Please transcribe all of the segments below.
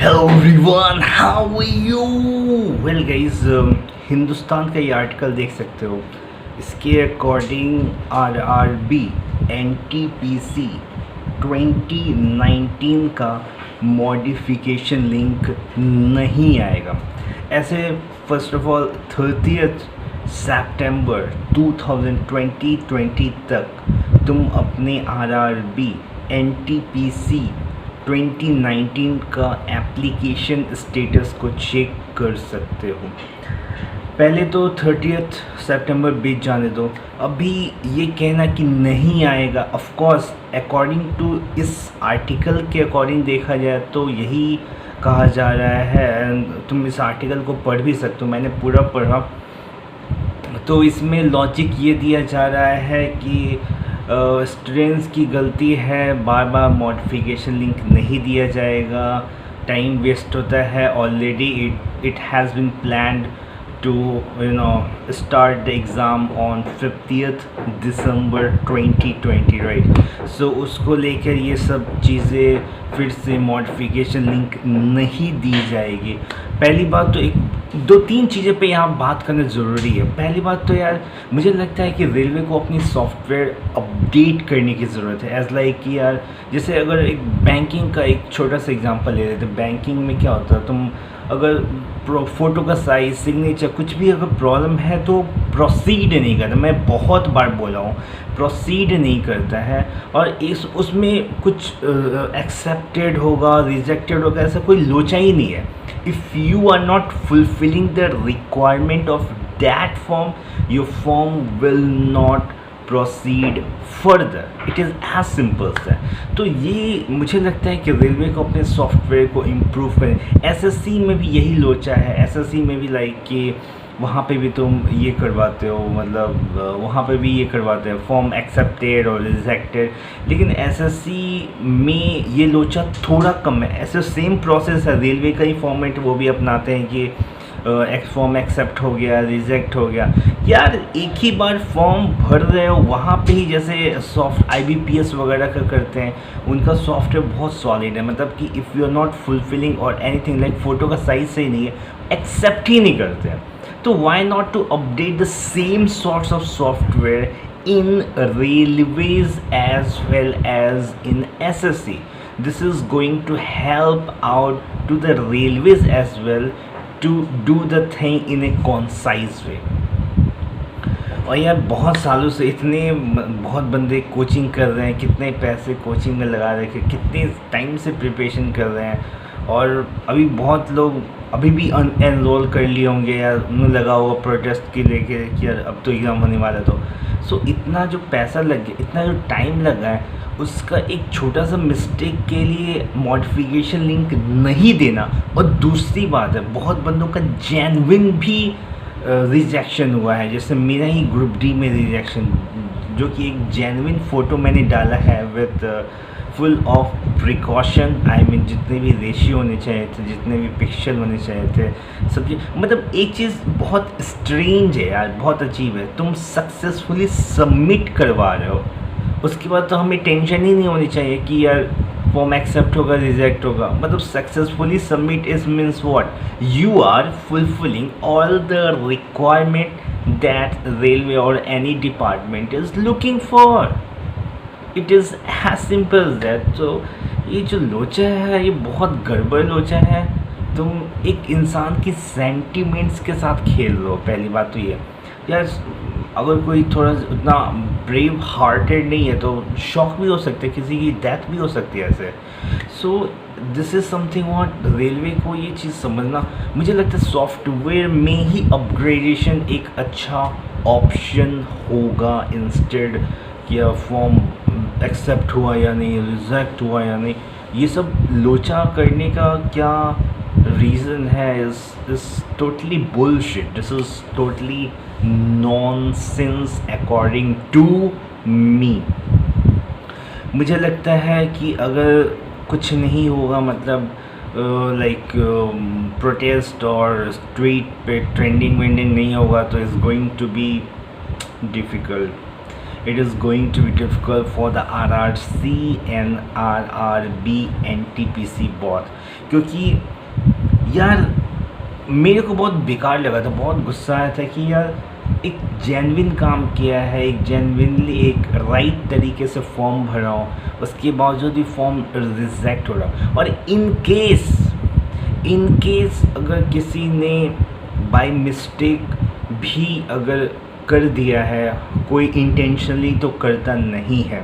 Hello everyone, how are you? Well guys, Hindustan का ये article देख सकते हो। इसके अकॉर्डिंग आरआरबी एनटीपीसी 2019 का मॉडिफिकेशन लिंक नहीं आएगा। ऐसे फर्स्ट ऑफ ऑल 30 सितंबर 2020 तक तुम अपने आरआरबी एनटीपीसी 2019 का एप्लीकेशन स्टेटस को चेक कर सकते हो। पहले तो 30 सितंबर बीत जाने दो। अभी ये कहना कि नहीं आएगा, ऑफ कोर्स अकॉर्डिंग टू इस आर्टिकल के अकॉर्डिंग देखा जाए तो यही कहा जा रहा है। तुम इस आर्टिकल को पढ़ भी सकते हो, मैंने पूरा पढ़ा। तो इसमें लॉजिक ये दिया जा रहा है कि स्टूडेंट्स की गलती है, बार बार मॉडिफिकेशन लिंक नहीं दिया जाएगा, टाइम वेस्ट होता है। Already it has been planned to start the exam on 50 December 2020, right. So उसको लेकर ये सब चीज़ें फिर से मॉडिफिकेशन लिंक नहीं दी जाएगी। पहली बात तो एक दो तीन चीज़ें पे यहाँ बात करना ज़रूरी है। पहली बात तो यार मुझे लगता है कि रेलवे को अपनी सॉफ्टवेयर अपडेट करने की ज़रूरत है। एज़ लाइक कि यार जैसे अगर एक बैंकिंग का एक छोटा सा एग्जांपल ले लेते, बैंकिंग में क्या होता है, तुम अगर फ़ोटो का साइज़, सिग्नेचर, कुछ भी अगर प्रॉब्लम है तो प्रोसीड नहीं करता। मैं बहुत बार बोला हूँ, प्रोसीड नहीं करता है। और इस उसमें कुछ एक्सेप्टेड होगा, रिजेक्टेड होगा, ऐसा कोई लोचा ही नहीं है। If you are not fulfilling the requirement of that form, your form will not proceed further. It is as simple as that. तो ये मुझे लगता है कि रेलवे को अपने सॉफ्टवेयर को इम्प्रूव करें। एसएससी में भी यही लोचा है। एसएससी में भी लाइक कि वहाँ पे भी तुम ये करवाते हो, मतलब वहाँ पे भी ये करवाते हैं फॉर्म एक्सेप्टेड और रिजेक्टेड। लेकिन एसएससी में ये लोचा थोड़ा कम है। ऐसे सेम प्रोसेस है, रेलवे का ही फॉर्मेट वो भी अपनाते हैं कि फॉर्म एक्सेप्ट हो गया, रिजेक्ट हो गया। यार एक ही बार फॉर्म भर रहे हो, वहाँ पे ही जैसे सॉफ्ट आईबीपीएस वगैरह का करते हैं, उनका सॉफ्टवेयर बहुत सॉलिड है। मतलब कि if you are not fulfilling और एनीथिंग लाइक फ़ोटो का साइज़ सही नहीं है, एक्सेप्ट ही नहीं करते हैं। तो why not to update the same sorts of software in railways as well as in SSC. This is going to help out to the railways as well to do the thing in a concise way. और यार बहुत सालों से बहुत बंदे coaching कर रहे हैं, कितने पैसे कोचिंग में लगा रहे हैं, कितने टाइम से प्रिपरेशन कर रहे हैं। और अभी बहुत लोग अभी भी एनरोल कर लिए होंगे, या उन्हें लगा होगा प्रोटेस्ट के लेके कि यार अब तो एग्ज़ाम होने वाला। तो सो इतना जो पैसा लग गया, इतना जो टाइम लगा है, उसका एक छोटा सा मिस्टेक के लिए मॉडिफिकेशन लिंक नहीं देना। और दूसरी बात है, बहुत बंदों का जेन्युइन भी रिजेक्शन हुआ है। जैसे मेरा ही ग्रुप डी में रिजेक्शन, जो कि एक जेन्युइन फ़ोटो मैंने डाला है with full of precaution. I mean जितने भी रेशियो होने चाहिए थे, जितने भी पिक्सल होने चाहिए थे, सब चीज़। मतलब एक चीज़ बहुत स्ट्रेंज है यार, बहुत अजीब है। तुम सक्सेसफुली सबमिट करवा रहे हो, उसके बाद तो हमें टेंशन ही नहीं होनी चाहिए कि यार फॉर्म एक्सेप्ट होगा, रिजेक्ट होगा। मतलब successfully submit is means what, you are fulfilling all the requirement that railway और any department is looking for. It is as simple as that. तो ये जो लोचा है, ये बहुत गड़बड़ लोचा है। तुम एक इंसान की सेंटिमेंट्स के साथ खेल रहे हो। पहली बात तो ये यार, अगर कोई थोड़ा उतना ब्रेव हार्टेड नहीं है तो शॉक भी हो सकता है, किसी की डेथ भी हो सकती है ऐसे। So this is something what railway को ये चीज़ समझना, मुझे लगता है सॉफ्टवेयर में ही अपग्रेडेशन एक अच्छा ऑप्शन होगा, इंस्टेड कि फॉर्म एक्सेप्ट हुआ या नहीं, रिजेक्ट हुआ या नहीं। ये सब लोचा करने का क्या रीज़न है इस totally bullshit. This is totally nonsense according to me. मुझे लगता है कि अगर कुछ नहीं होगा, मतलब लाइक प्रोटेस्ट और स्ट्रीट पे ट्रेंडिंग वेंडिंग नहीं होगा, तो is going to be difficult. It is going to be difficult for the RRC and RRB NTPC both, क्योंकि यार मेरे को बहुत बेकार लगा था, बहुत गुस्सा आया था कि यार एक जेन्युइन काम किया है, एक जेन्युइनली एक राइट तरीके से फॉर्म भरा हो, उसके बावजूद भी फॉर्म रिजेक्ट हो रहा। और इन केस अगर किसी ने बाय मिस्टेक भी अगर कर दिया है, कोई इंटेंशनली तो करता नहीं है,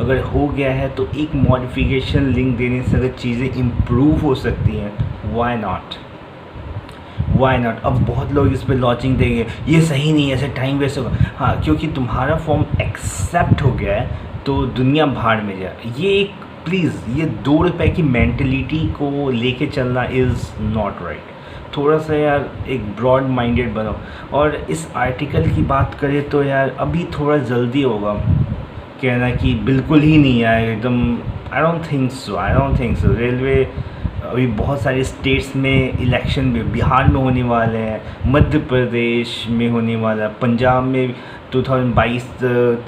अगर हो गया है तो एक मॉडिफिकेशन लिंक देने से अगर चीज़ें इम्प्रूव हो सकती हैं, व्हाई नॉट। अब बहुत लोग इस पे लॉचिंग देंगे, ये सही नहीं है, ऐसे टाइम वेस्ट होगा। हाँ, क्योंकि तुम्हारा फॉर्म एक्सेप्ट हो गया है तो दुनिया भाड़ में जाए। ये एक प्लीज़, ये 2 रुपए की मेंटलिटी को लेके चलना इज़ नॉट राइट। थोड़ा सा यार एक ब्रॉड माइंडेड बनो। और इस आर्टिकल की बात करें तो यार अभी थोड़ा जल्दी होगा कहना कि बिल्कुल ही नहीं आए एकदम। I don't think so. Railway अभी बहुत सारे स्टेट्स में इलेक्शन भी, बिहार में होने वाले हैं, मध्य प्रदेश में होने वाला है, पंजाब में 2022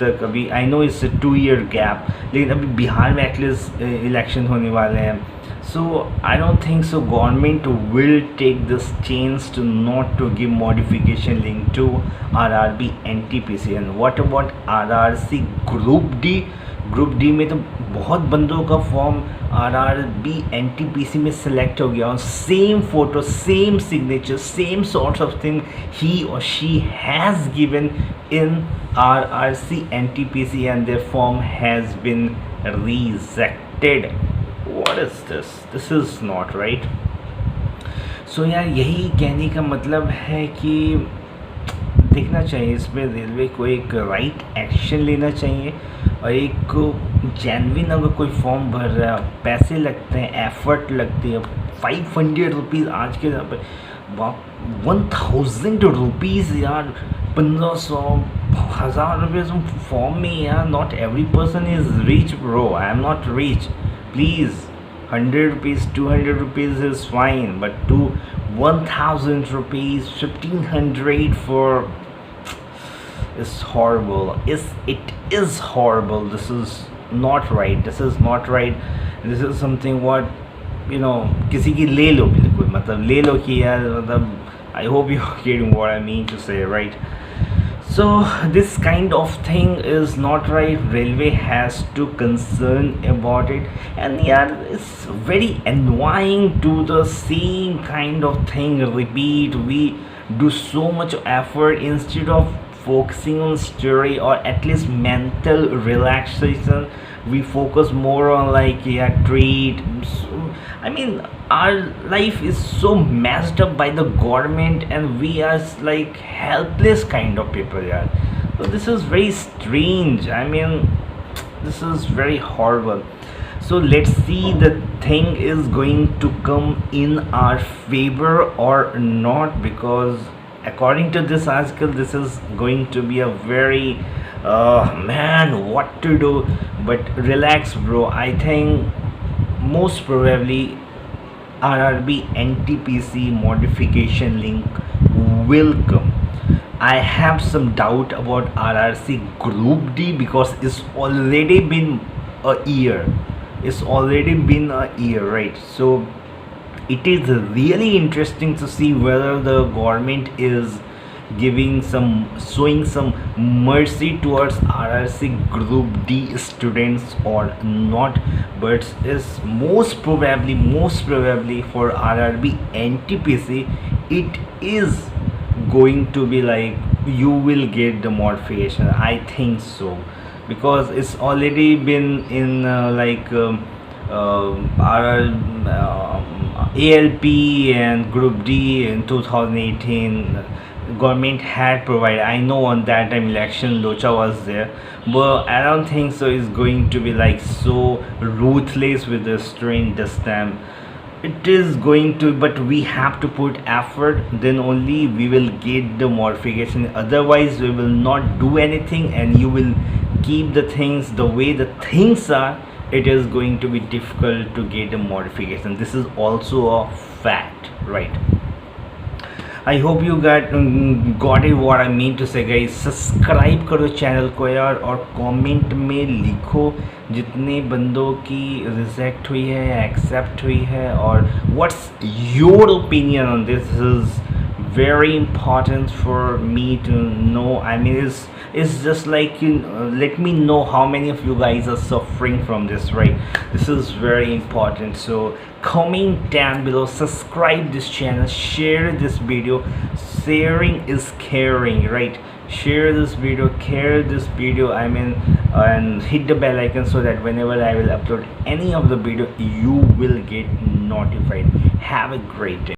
तक। अभी I know it's 2 year gap, लेकिन अभी बिहार में एटलीस्ट इलेक्शन होने वाले हैं। So I don't think so government will take this chance to not to give modification link to RRB NTPC। and what about RRC Group D? Group D में तो बहुत बंदों का फॉर्म RRB NTPC में select हो गया, और same photo, same signature, same sorts of thing ही और she has given in RRC NTPC and their form has been rejected। What is this? This is not right। So यार यही कहने का मतलब है कि देखना चाहिए इसमें, रेलवे को एक राइट एक्शन लेना चाहिए। और एक जेन्युइन अगर कोई फॉर्म भर रहा है, पैसे लगते हैं, एफर्ट लगती है, 500 रुपीज़ आज के यहाँ पर 1000 रुपीज़ यार, 1500 1000 रुपये फॉर्म में यार। Not every person is rich bro, I am not rich. Please, 100 rupees, 200 rupees is fine, but to 1000 rupees, 1500 for is horrible. It is horrible. This is not right. This is something what किसी की ले लो, बिल्कुल मतलब ले लो कि यार मतलब I hope you're getting what I mean to say, right? So this kind of thing is not right. Railway has to concern about it, and yeah, it's very annoying to the same kind of thing repeat. We do so much effort instead of focusing on story or at least mental relaxation. We focus more on like treat. I mean, our life is so messed up by the government, and we are like helpless kind of people, yeah. So this is very strange. I mean, this is very horrible. So let's see the thing is going to come in our favor or not, because according to this article, this is going to be a very man, what to do. But relax, bro. I think most probably RRB NTPC modification link will come. I have some doubt about RRC Group D because it's already been a year. Right? So it is really interesting to see whether the government is showing some mercy towards RRC Group D students or not. But is most probably for RRB NTPC, it is going to be like you will get the modification. I think so, because it's already been in ALP and Group D in 2018. Government had provided. I know on that time election Locha was there, but I don't think so it's going to be like so ruthless with the student this time. It is going to, but we have to put effort, then only we will get the modification. Otherwise we will not do anything, and you will keep the things the way the things are. It is going to be difficult to get a modification. This is also a fact, right? I hope you got it what I mean to say guys. Subscribe करो channel को यार, और comment में लिखो जितने बंदों की reject हुई है या एक्सेप्ट हुई है, और what's your opinion on this is very important for me to know. I mean, it's just like, let me know how many of you guys are suffering from this, right? This is very important. So comment down below, subscribe this channel, share this video. Sharing is caring, right? Share this video, care this video, I mean, and hit the bell icon so that whenever I will upload any of the video, you will get notified. Have a great day.